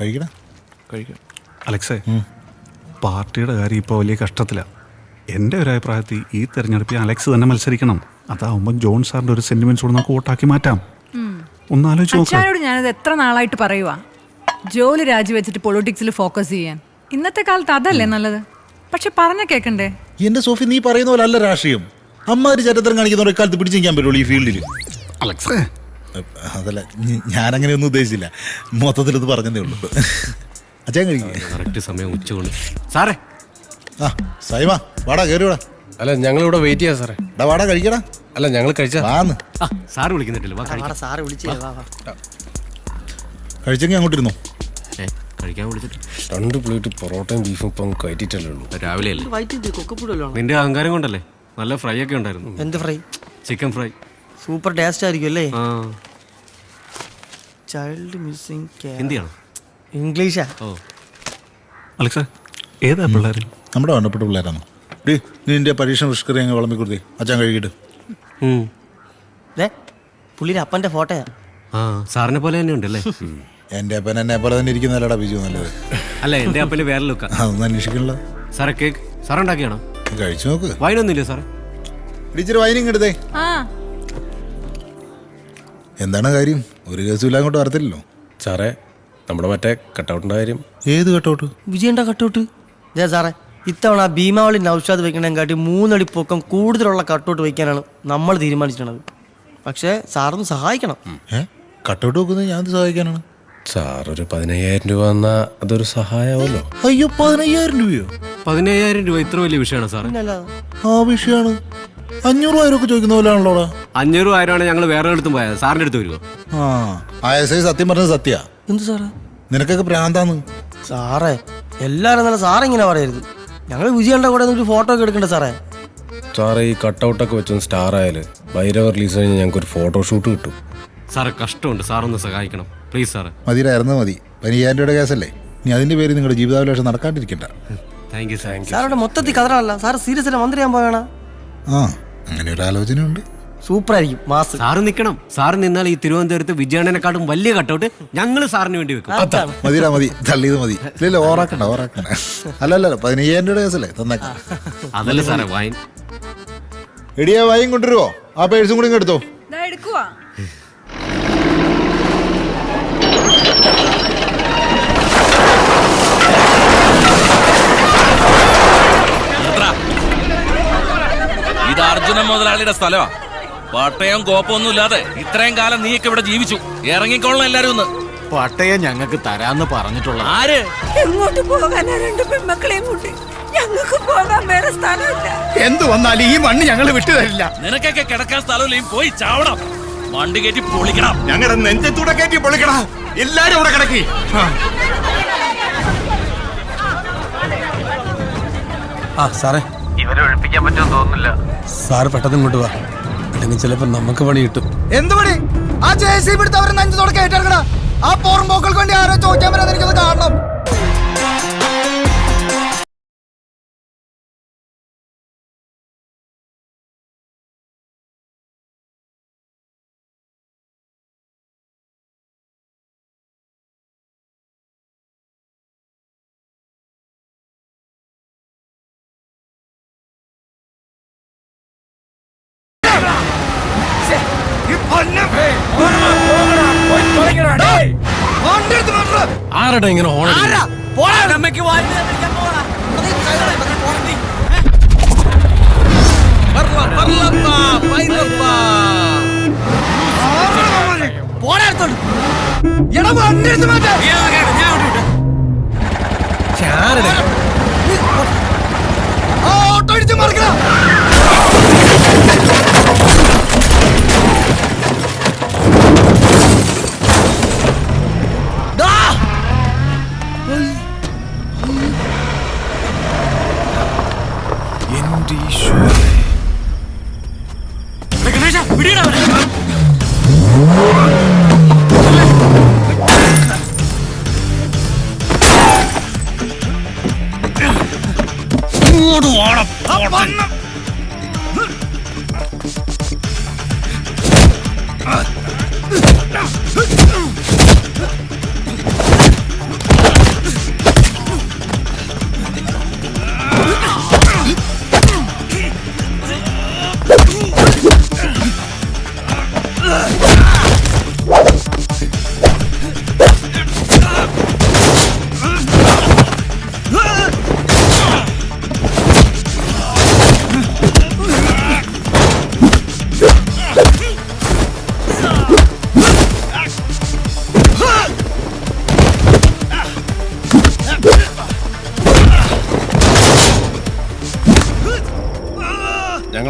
കഴിക്കണം. അലക്സേ, പാർട്ടിയുടെ കാര്യം ഇപ്പോൾ വലിയ കഷ്ടത്തിലാണ്. എൻ്റെ ഒരു അഭിപ്രായത്തിൽ ഈ തെരഞ്ഞെടുപ്പിൽ അലക്സ് തന്നെ മത്സരിക്കണം. അതാവുമ്പോൾ ജോൺ സാറിൻ്റെ ഒരു സെന്റിമെന്റ്സ് കൂടെ നമുക്ക് വോട്ടാക്കി മാറ്റാം. ഒന്ന് ആലോചിച്ച് നോക്കാം. ഞാനത് എത്ര നാളായിട്ട് പറയുവാ, ജോലി രാജിവെച്ചിട്ട് പൊളിറ്റിക്സിൽ ഫോക്കസ് ചെയ്യാൻ. ഇന്നത്തെ കാലത്ത് അതല്ലേ നല്ലത്. പക്ഷെ പറഞ്ഞ കേക്കണ്ടേ? എന്റെ സോഫി, നീ പറയുന്ന പോലെ അല്ല രാഷ്ട്രീയം. അമ്മാര് ചരിത്രം കാണിക്കുന്നവരെ കാലത്ത് പിടിച്ചിരിക്കാൻ പറ്റുള്ളൂ ഈ ഫീൽഡിൽ. അലക്സേ, അതല്ല, ഞാനങ്ങനെ ഒന്നും ഉദ്ദേശിച്ചില്ല. മൊത്തത്തിൽ ഇത് പറഞ്ഞതേ ഉള്ളൂ. അച്ഛൻ കഴിക്കും. സമയം ഉച്ചകൊണ്ട് സാറേ. ആ സൈമ, വാടാ കയറിയോടാ. അല്ല, ഞങ്ങളിവിടെ വെയിറ്റ് ചെയ്യാം സാറേ. വാടാ കഴിക്കടാ. അല്ല, ഞങ്ങൾ കഴിച്ചാ സാറ് വിളിക്കുന്നില്ല. കഴിച്ചെങ്കിൽ അങ്ങോട്ടിരുന്നു. കഴിക്കാൻ വിളിച്ചിട്ട് 2 പ്ലേറ്റ് പൊറോട്ടയും ബീഫും ഇപ്പം കയറ്റിട്ടല്ലേ ഉള്ളൂ. രാവിലെ അല്ലേ? നിന്റെ അഹങ്കാരം കൊണ്ടല്ലേ. നല്ല ഫ്രൈ ഒക്കെ ഉണ്ടായിരുന്നു. എന്ത് fry? Chicken fry. Super taste ആയിരിക്കും അല്ലേ? Child missing ഹിന്ദിയാണോ? ഇംഗ്ലീഷാ? ഓ അലക്സേ, ഏതാ പിള്ളേർ? നമ്മുടെ വേണ്ടപ്പെട്ട പിള്ളേരാണോ? നീ നിന്റെ പരീക്ഷ പുഷ്കറി അങ്ങ് വിളമ്പി കൊടുത്തേ. അച്ഛൻ കഴിക്കിട്ട്. പുള്ളിയുടെ അപ്പന്റെ ഫോട്ടോയാ. സാറിനെ പോലെ തന്നെ ഉണ്ടല്ലേ? എന്റെ അപ്പൻ എന്നെ പോലെ തന്നെ ഇരിക്കുന്നല്ലടാ ബിജു. നല്ലത് അല്ല, എന്റെ അപ്പന് വേറെ ലുക്കാ. അതൊന്നും അന്വേഷിക്കണല്ലോ. സാറേ, കേക്ക് സാറുണ്ടാക്കിയാണോ? കഴിച്ചു നോക്ക്. വൈനൊന്നുമില്ലേ സാറേ? ഇടിച്ചൊരു വൈനിങ് എടുത്തേ. എന്താണ് കാര്യം? ഒരു കേസും അങ്ങോട്ട് വരത്തില്ലല്ലോ സാറേ. നമ്മുടെ മറ്റേ കട്ടൗട്ടിന്റെ കാര്യം. ഏത് കട്ടൗട്ട്? വിജയന്റെ കട്ടൗട്ട്. സാറേ, ഇത്തവണ ഭീമാവളി നൗഷാദ് വെക്കണേക്കാട്ടി 3 അടി പൊക്കം കൂടുതലുള്ള കട്ടൗട്ട് വെക്കാനാണ് നമ്മൾ തീരുമാനിച്ചിട്ടുള്ളത്. പക്ഷേ സാറൊന്ന് സഹായിക്കണം. കട്ടൗട്ട് വെക്കുന്നത് ഞാൻ സഹായിക്കാനാണ്. സാർ ഒരു 15,000 രൂപ തന്നാ അതൊരു സഹായമാവല്ലോ. അയ്യോ, 15,000 രൂപയോ? 15,000 രൂപ ഇത്ര വലിയ വിഷയമാണോ സാറേ? ആ വിഷയമാണ്. 500,000 ഒക്കെ ചോദിക്കുന്ന പോലെയാണല്ലോടാ. 500,000 ഞങ്ങൾ വേറെ അടുത്തും പോയാൽ സാറിന്റെ അടുത്ത് വരുമോ? സത്യം പറഞ്ഞത് സത്യ. എന്ത് സാറേ? നിനക്കൊക്കെ പ്രാന്താന്ന്. സാറേ, എല്ലാരും നല്ല സാറ് ഇങ്ങനെ പറയരുത്. ഞങ്ങൾ വിജയന്റെ കൂടെ ഒരു ഫോട്ടോ ഒക്കെ എടുക്കണ്ടേ സാറേ? സാറേ, ഈ കട്ടൗട്ടൊക്കെ വെച്ചൊന്ന് സ്റ്റാർ ആയാല് ഭൈരവ റിലീസ് കഴിഞ്ഞാൽ ഞങ്ങൾക്ക് ഒരു ഫോട്ടോഷൂട്ട് കിട്ടും. സാറേ, കഷ്ടമുണ്ട്. സാറൊന്ന് സഹായിക്കണം പ്ലീസ് സാറേ. മതിയായിരുന്നു മതി. 15,000 രൂപയുടെ കേസല്ലേ? ഇനി അതിന്റെ പേര് നിങ്ങളുടെ ജീവിതാഭിലാഷം നടക്കാണ്ടിരിക്കണ്ട. Thank you. സാറുടെ മൊത്തത്തിൽ കഥറല്ല സാർ. സീരിയസ് അല്ല, മന്ത്രി ആകാൻ പോകണ. അങ്ങനെ ഒരു ആലോചനയുണ്ട്. സൂപ്പർ ആയിരിക്കും. മാസ്. സാറ് നിൽക്കണം. സാറ് നിന്നാൽ ഈ തിരുവനന്തപുരത്ത് വിജയണ്ണനെക്കാട്ടും വലിയ കട്ടൗട്ട് ഞങ്ങൾ സാറിന് വേണ്ടി വെക്കും. മതിരാ മതി. തള്ളിയത് മതി. ഇല്ല ഓറാക്കണ്ട. അല്ലല്ല, 15,000 രൂപയുടെ കേസല്ലേ? തന്നേക്കാം. അതല്ല സാറേ, വൈൻ. എടിയാ, വൈൻ കൊണ്ടുവരുവോ? ആ പേഴ്സും കൂടി എടുത്തോ. എടുക്കുവാ. ഇത് അർജുന മുതലാളിയുടെ സ്ഥലമാ. പട്ടയം കോപ്പൊന്നും ഇല്ലാതെ ഇത്രയും കാലം നീയൊക്കെ ഇവിടെ ജീവിച്ചു. ഇറങ്ങിക്കൊള്ളണം എല്ലാരും ഒന്ന്. പട്ടയം ഞങ്ങൾക്ക് തരാന്ന് പറഞ്ഞിട്ടുള്ള ആര്? എങ്ങോട്ട് പോകാനാ? 2 പെൺമക്കളെയും കൂട്ടി ഞങ്ങൾക്ക് പോകാൻ വേറെ സ്ഥലമില്ല. എന്ത് വന്നാലും ഈ മണ്ണ് ഞങ്ങൾ വിട്ടുതരില്ല. നിനക്കൊക്കെ കിടക്കാൻ സ്ഥലമില്ല. പോയി ചാവണം. വണ്ടി കയറ്റി പൊളിക്കണം. ഞങ്ങളുടെ നെഞ്ചത്തൂടെ കയറ്റി പൊളിക്കണം. എല്ലാരും അവിടെ കിടക്കി. സാറേ, ഇവരെ ഒഴിപ്പിക്കാൻ പറ്റുമെന്ന് തോന്നുന്നില്ല. സാറ് പെട്ടെന്ന് ഇങ്ങോട്ട് വാ, അല്ലെങ്കിൽ ചിലപ്പോ നമുക്ക് പണി കിട്ടും. എന്ത് പണി? ആ JCB എടുത്ത് അവരെ നെഞ്ചത്തോടെ കയറ്റിറങ്ങണ. ആ പോറും പോക്കൾക്ക് വേണ്ടി ആരോ ചോദിക്കാൻ വരാൻ എനിക്കത് കാണണം. ആരടാ ഇങ്ങനെ ഓട്ടോ ഇടിച്ച് മറിക്കണം.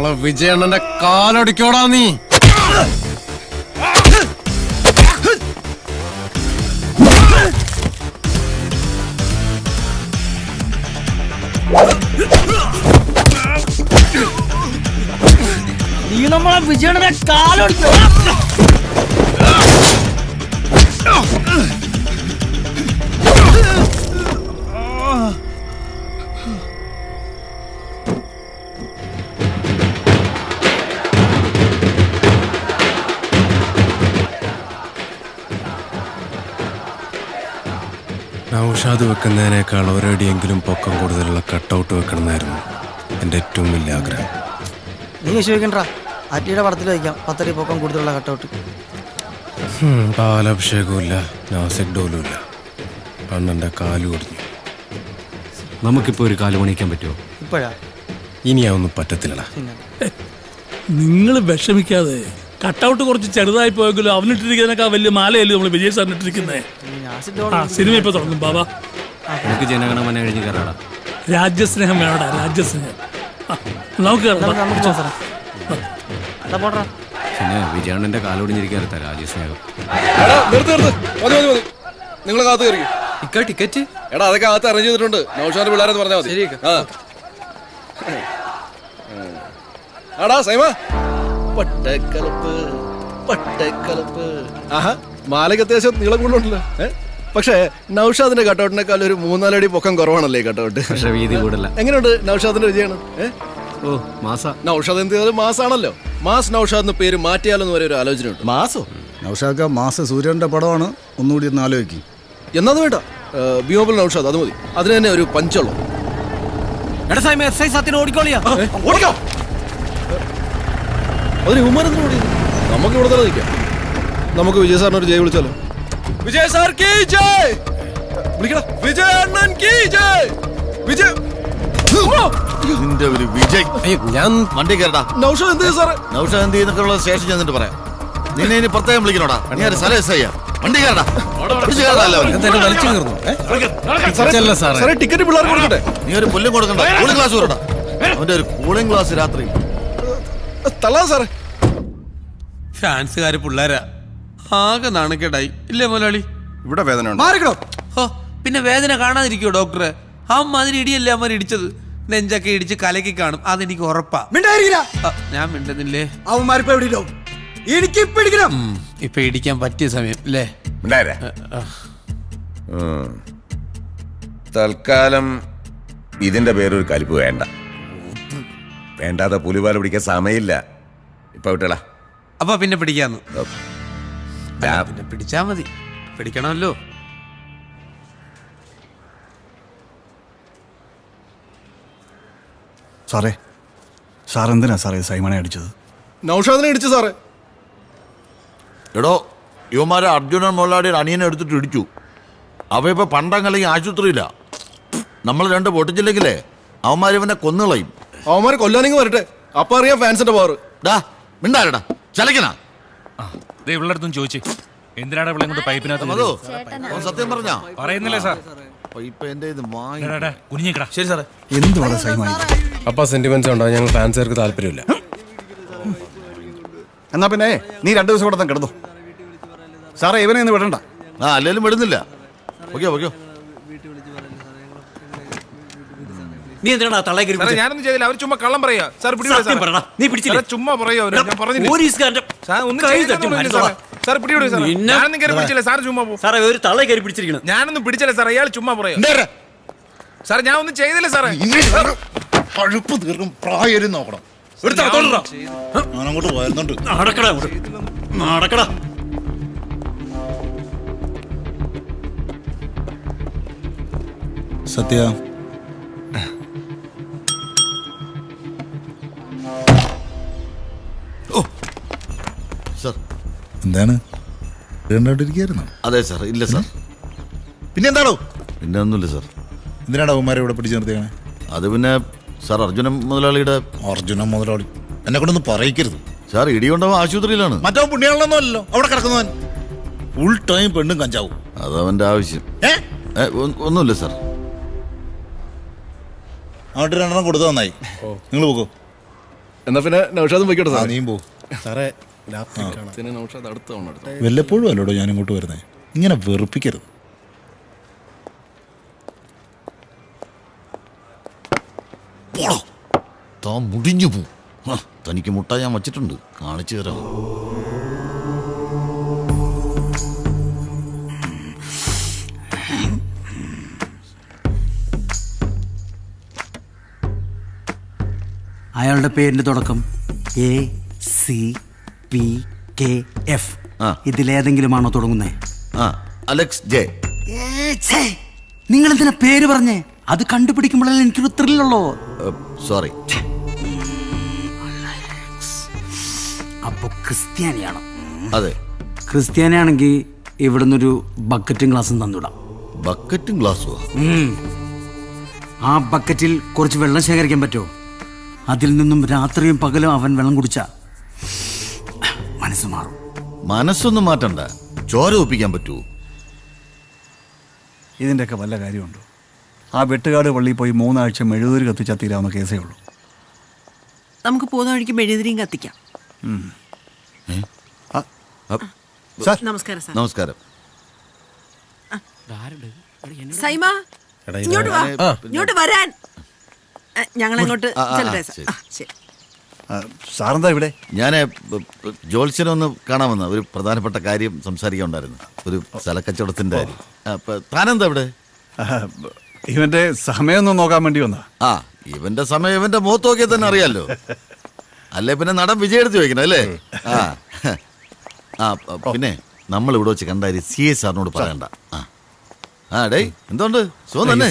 ഞങ്ങളെ വിജയണ്ണന്റെ കാലടിക്കോടാ നീ. നീ നമ്മളെ വിജയണ്ണനെ കാലൊടിക്കോ. നൗഷാദ് വെക്കുന്നതിനേക്കാൾ ഒരടിയെങ്കിലും പൊക്കം കൂടുതലുള്ള കട്ടൗട്ട് വെക്കണമെന്നായിരുന്നു എൻ്റെ ഏറ്റവും വലിയ ആഗ്രഹം. നീ വിശ്വസിക്കണ്ടാ, അറ്റിയുടെ പടത്തിൽ വയ്ക്കാം 10 അടി പൊക്കം കൂടുതലുള്ള കട്ടൗട്ട്. പാലഭിഷേകവും ഇല്ല, നാസിക് ഡോലും ഇല്ല. അണ്ണൻ്റെ കാല് ഒടിഞ്ഞു. നമുക്കിപ്പോ ഒരു കാല് പണിയിക്കാൻ പറ്റുമോ? ഇപ്പോഴാ ഇനി അതൊന്നും പറ്റത്തില്ലടാ. നിങ്ങൾ വിഷമിക്കാതെ, കട്ടൗട്ട് കുറച്ച് ചെറുതായി പോയെങ്കിലും അവനിട്ടിരിക്കുന്നതിനൊക്കെ വലിയ മാലയല്ലേ നമ്മൾ വിജയ് സാറിന് ഇട്ടിരിക്കുന്നത്. സിനിമ ഇപ്പൊ തുടങ്ങും ബാബാ. നമുക്ക് ജനഗണമന കഴിഞ്ഞ് കയറാടാ. രാജ്യസ്നേഹം വേണടാ, രാജ്യസ്നേഹം. നമുക്ക് കയറാം. പിന്നെ വിജയണ്ണന്റെ കാലൊടിഞ്ഞിരിക്കാത്ത രാജ്യസ്നേഹം. നിങ്ങൾ കാത്തു കയറി ടിക്കറ്റ് എടാ, അതൊക്കെ അകത്ത് അറേഞ്ച് ചെയ്തിട്ടുണ്ട്. നൗഷാദ് പിള്ളേരെന്ന് പറഞ്ഞാൽ മതി. ആടാ സൈമ, പട്ടക്കലപ്പ് പട്ടക്കലപ്പ്. ആഹാ, മാലയ്ക്ക് അത്യാവശ്യം നീളം കൂടുതലുണ്ടല്ലോ. പക്ഷേ നൗഷാദിന്റെ കട്ടൗട്ടിനേക്കാൾ ഒരു 3-4 അടി പൊക്കം കുറവാണല്ലേ കട്ടൗട്ട്. പക്ഷെ വീതി കൂടല്ല. എങ്ങനെയുണ്ട് നൗഷാദിന്റെ വിജയാണ്? ഓ മാസ നൗഷാദ് എന്ത് ചെയ്താലും മാസാണല്ലോ. മാസ് നൗഷാദ് എന്ന പേര് മാറ്റിയാലെന്ന് വരെ ഒരു ആലോചനയുണ്ട്. മാസോ? നൗഷാദ് മാസ സൂര്യന്റെ പടമാണ്, ഒന്നുകൂടി ഒന്ന് ആലോചിക്കും. എന്നത് വേണ്ട, ബിയോബൽ നൗഷാദ് അത് മതി. അതിന് തന്നെ ഒരു പഞ്ചുള്ളൂ. എടാ സായ്മ, എസ് ഐ സത്യന് ഓടിക്കോളിയാ. ഓടിക്കോ. അതിന് വിമാനത്തിന് ഓടി. നമുക്ക് ഇവിടെ തന്നെ നിൽക്കാം. നമുക്ക് വിജയ് സാറിന് ഒരു ജയ് വിളിച്ചാലോ? വിജയ് സാർ കീ ജയ്. വിളിക്കടാ. വിജയ് അണ്ണൻ കീ ജയ്. വിജയ്. നിന്റെ ഒരു വിജയ്. ഞാൻ വണ്ടി കയറടാ. നൗഷാദ് എന്ത് ചെയ്യും സാറേ? നൗഷാദ് എന്ത് ചെയ്യുന്നൊക്കെയുള്ള സ്റ്റേഷൻ ചെന്നിട്ട് പറയാം. നിന്നെ ഇനി പ്രത്യേകം വിളിക്കണോടാ. നീ ഒരു സ്ഥലം എസ് ചെയ്യാം. വണ്ടി കയറടാ. സാറേ ടിക്കറ്റ് പിള്ളേർക്ക് കൊടുക്കട്ടെ. നീ ഒരു പുല്ലും കൊടുക്കണ്ട. കൂളിംഗ് ഗ്ലാസ് കൊടുക്കടാ. അവന്റെ ഒരു കൂളിംഗ് ഗ്ലാസ് രാത്രി. തള്ളാ സാറേ. ഫാൻസുകാര് പിള്ളേരാ, ആകെ നാണക്കേടായി ഇല്ലേ മുതലാളി? ഇവിടെ വേദന മാറിക്കണോ? ഹോ, പിന്നെ വേദന കാണാതിരിക്കോ ഡോക്ടറെ? അതിന് ഇടിയല്ലേ അമ്മ ഇടിച്ചത്. നെഞ്ചൊക്കെ ഇടിച്ച് കലക്കി കാണും, അതെനിക്ക് ഉറപ്പാ. ഞാൻ മിണ്ടുന്നില്ലേ? അവന്മാരിപ്പോ എവിടെ? എനിക്ക് പിടിക്കണം. ഇപ്പൊ ഇടിക്കാൻ പറ്റിയ സമയം അല്ലേ? തൽക്കാലം ഇതിന്റെ പേരൊരു കലിപ്പ് വേണ്ട. വേണ്ടാതെ പുലിവാല പിടിക്കാൻ സമയമില്ല. ഇപ്പൊ വിട്ടടാ. അപ്പൊ പിന്നെ പിടിക്കാന്ന്. പിന്നെ പിടിച്ചാ മതി. പിടിക്കണമല്ലോ. സാറേ, സാർ എന്തിനാ സാറേ സൈമണെ അടിച്ചത്? നൗഷാദിനെ ഇടിച്ചു സാറേ. എടോ, യുവമാരെ അർജുനൻ മുതലാളിയുടെ അനിയനെ എടുത്തിട്ട് ഇടിച്ചു. അവയിപ്പോ പണ്ടങ്ങല്ലെങ്കിൽ ആശുപത്രിയില്ല. നമ്മൾ 2 പൊട്ടിച്ചില്ലെങ്കിലേ അവന്മാർ ഇവനെ കൊന്നുകളയും. അവന്മാരെ കൊല്ലാനെങ്കിൽ വരട്ടെ, അപ്പൊ അറിയാം ഫാൻസിന്റെ പവർ. മിണ്ടാരടാ, ചലക്കനാ. ഇവളടുത്തും ചോദിച്ചു എന്തിനാണ് ഇവിടെ കൊണ്ട് പൈപ്പിനകത്ത് സത്യം പറഞ്ഞാ പറയുന്നില്ലേ സാർ? ഇപ്പൊ എന്റെ ഇത് കുഞ്ഞിക്കടാ. ശരി സാറേ. എന്തുവാണ് സൈമായി? അപ്പൊ സെന്റിമെന്റ്സ് ഉണ്ടോ? ഞങ്ങൾ ഫാൻസുകാർക്ക് താല്പര്യമില്ല. എന്നാ പിന്നെ നീ 2 ദിവസം കൂടെ തന്നെ കിടന്നു. സാറേ, ഇവനെ ഒന്നും വിടണ്ട. അല്ലേലും വിടുന്നില്ല. ഓക്കെ. നീ എന്തിനാ തള്ളേ കയറി പിടിച്ചത്? ഞാനൊന്നും ചെയ്തില്ല, അവർ ചുമ്മാ കള്ളം പറയാ. സാർ സത്യം പറടാ, നീ പിടിച്ചില്ല. ചുമ്മാ പറയാ. ഞാൻ പറഞ്ഞില്ല. പോലീസുകാരന്റെ കൈ തട്ടി മാറ്റിയതാ. Sir പിടിയോടെ sir. ഞാനൊന്നും കയറി പിടിച്ചില്ല സാർ, ചുമ്മാ പോ. സാറേ, ഒരു തള്ളേ കയറി പിടിച്ചിരിക്കണം. ഞാനൊന്നും പിടിച്ചില്ല സാർ, അയാൾ ചുമ്മാ പറയാ. സാർ ഞാൻ ഒന്നും ചെയ്തില്ല സാറേ. പഴുപ്പ് തീർക്കും. പ്രായം നോക്കണം. ഞാനങ്ങോട്ട് വരുന്നുണ്ട്. നടക്കടാ. സത്യ, എന്താണ് കണ്ടോണ്ടിരിക്കുന്നു? അതെ സാർ. ഇല്ല സാർ. പിന്നെ എന്താണോ? പിന്നെ ഒന്നുമില്ല സാർ. എന്തിനാണ് അവന്മാരെ ഇവിടെ പിടിച്ചു നിർത്തിയാണ്? അത് പിന്നെ സാർ, അർജുനൻ മുതലാളിയുടെ. അർജുനൻ മുതലാളി എന്നെ കൊണ്ടൊന്നും പറയിക്കരുത് സാർ. ഇടിയുണ്ടാവും ആശുപത്രിയിലാണ്. മറ്റോ പുണ്യാളൊന്നും അല്ലല്ലോ അവിടെ കിടക്കുന്നവൻ. ഫുൾ ടൈം പെണ്ണും കഞ്ചാവും. അതവന്റെ ആവശ്യം. ഒന്നുമില്ല സാർ. അങ്ങോട്ട് 2 കൊടുത്തു നന്നായി. നിങ്ങൾ പോകോ. എന്നാ പിന്നെ നൗഷാദും വയ്ക്കട്ടെ സാർ നീയും പോ. സാറേ നൗഷാദ് അടുത്ത തവണ എടുത്തോ. വല്ലപ്പോഴും അല്ലോടോ ഞാൻ ഇങ്ങോട്ട് വരുന്നേ. ഇങ്ങനെ വെറുപ്പിക്കരുത്. താൻ മുടിഞ്ഞു പോ. തനിക്ക് മുട്ട ഞാൻ വച്ചിട്ടുണ്ട്, കാണിച്ചു തരാം. അയാളുടെ പേരിന്റെ തുടക്കം ACPKF. ഇതിലേതെങ്കിലുമാണോ തുടങ്ങുന്നേ? Alex J. നിങ്ങൾ എന്തിനാ പേര് പറഞ്ഞേ? അത് കണ്ടുപിടിക്കുമ്പോഴല്ലേ എനിക്കൊരു ത്രില്ലുള്ളൂ. സോറി. അപ്പൊ ക്രിസ്ത്യാനിയാണോ? അതെ. ക്രിസ്ത്യാനിയാണെങ്കിൽ ഇവിടുന്നൊരു ബക്കറ്റും ഗ്ലാസും തന്നിടാം. ബക്കറ്റും ഗ്ലാസ്സോ? ആ ബക്കറ്റിൽ കുറച്ച് വെള്ളം ശേഖരിക്കാൻ പറ്റുമോ? അതിൽ നിന്നും രാത്രിയും പകലും അവൻ വെള്ളം കുടിച്ച മനസ്സ് മാറും. മനസ്സൊന്നും മാറ്റണ്ട, ചോര ഒപ്പിക്കാൻ പറ്റുമോ? ഇതിൻ്റെയൊക്കെ വല്ല കാര്യമുണ്ടോ? ആ വെട്ടുകാട് പള്ളിയിൽ പോയി 3 ആഴ്ച മെഴുകുതിരി കത്തിച്ചാൽ തീരാവുന്ന കേസേ ഉള്ളൂ. നമുക്ക് പോകുന്ന വഴിക്ക് മെഴുകുതിരിയും കത്തിക്കാം. നമസ്കാരം സാർ. നമസ്കാരം. സൈമ, ഇങ്ങോട്ട് വാ, ഇങ്ങോട്ട് വരാൻ. ഞങ്ങൾ അങ്ങോട്ട് ചെല്ലട്ടെ സാർ. ശരി. സാറെന്താ ഇവിടെ? ഞാൻ ജോത്സ്യനെ ഒന്ന് കാണാമെന്ന ഒരു പ്രധാനപ്പെട്ട കാര്യം സംസാരിക്കാനുണ്ടായിരുന്നു. ഒരു സ്ഥലക്കച്ചവടത്തിന്റെ കാര്യം. താനെന്താ ഇവിടെ? ഇവന്റെ സമയമൊന്നും നോക്കാൻ വേണ്ടി വന്നാ. ഇവന്റെ സമയം ഇവന്റെ മുഖത്ത് നോക്കിയാൽ തന്നെ അറിയാലോ. അല്ലേ പിന്നെ നടൻ വിജയ് എടുത്ത് ചോദിക്കണം അല്ലേ? പിന്നെ നമ്മൾ ഇവിടെ വെച്ച് കണ്ട CA സാറിനോട് പറയണ്ട. ഡേ എന്തുകൊണ്ട് സോ തന്നെ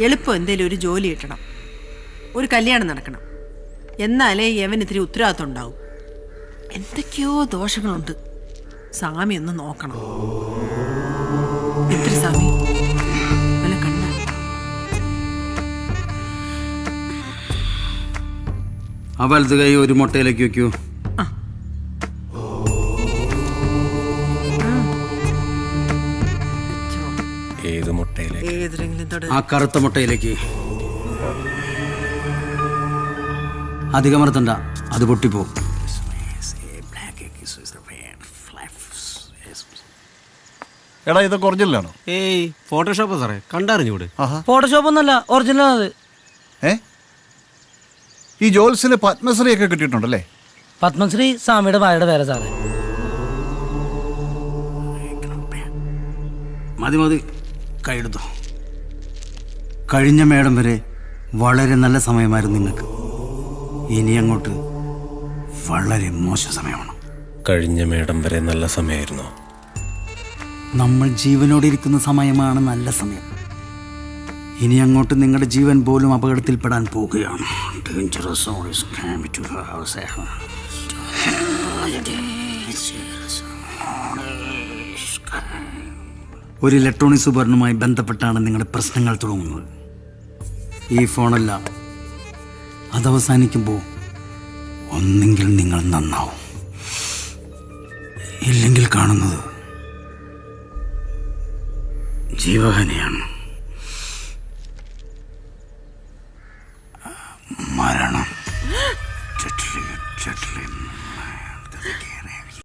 എളുപ്പം എന്തേലും ഒരു ജോലി കിട്ടണം, ഒരു കല്യാണം നടക്കണം. എന്നാലേ യവൻ ഇത്തിരി ഉത്തരവാദിത്വം ഉണ്ടാവും. എന്തൊക്കെയോ ദോഷങ്ങളുണ്ട്. സ്വാമി ഒന്ന് നോക്കണം. എത്ര സ്വാമി വല്ല കണ്ണ. ആ വലത് കൈ ഒരു മുട്ടയിലേക്ക് വെക്കൂ. ഏത് മുട്ടയിലേക്ക്? ആ കറുത്ത മുട്ടയിലേക്ക്. അധികമർത്തണ്ട, അത് പൊട്ടിപ്പോവും. എടാ ഇതൊക്കെ ഒറിജിനലാണോ? ഏയ് ഫോട്ടോഷോപ്പാ സാറേ, കണ്ടറിഞ്ഞൂടെ? ഫോട്ടോഷോപ്പ് ഒന്നല്ല, ഒറിജിനൽ അത്. ഈ ജോൽസിന് പത്മശ്രീ ഒക്കെ കിട്ടിയിട്ടുണ്ടല്ലേ? പത്മശ്രീ സ്വാമിയുടെ ഭാര്യയുടെ പേര് സാറേ. മതി മതി, കൈയെടുത്തു. കഴിഞ്ഞ മേടം വരെ വളരെ നല്ല സമയമായിരുന്നു നിങ്ങൾക്ക്. ഇനി അങ്ങോട്ട് വളരെ മോശം സമയമാണ്. കഴിഞ്ഞ മേടം വരെ നല്ല സമയമായിരുന്നു. നമ്മൾ ജീവനോടെ ഇരിക്കുന്ന സമയമാണ് നല്ല സമയം. ഇനി അങ്ങോട്ട് നിങ്ങളുടെ ജീവൻ പോലും അപകടത്തിൽപ്പെടാൻ പോവുകയാണ്. ഒരു ഇലക്ട്രോണിക് ഉപകരണവുമായി ബന്ധപ്പെട്ടാണ് നിങ്ങളുടെ പ്രശ്നങ്ങൾ തുടങ്ങുന്നത്. ഈ ഫോണല്ല, അതവസാനിക്കുമ്പോൾ ഒന്നെങ്കിൽ നിങ്ങൾ നന്നാവും, ഇല്ലെങ്കിൽ കാണുന്നത് ജീവഹാനിയാണ്.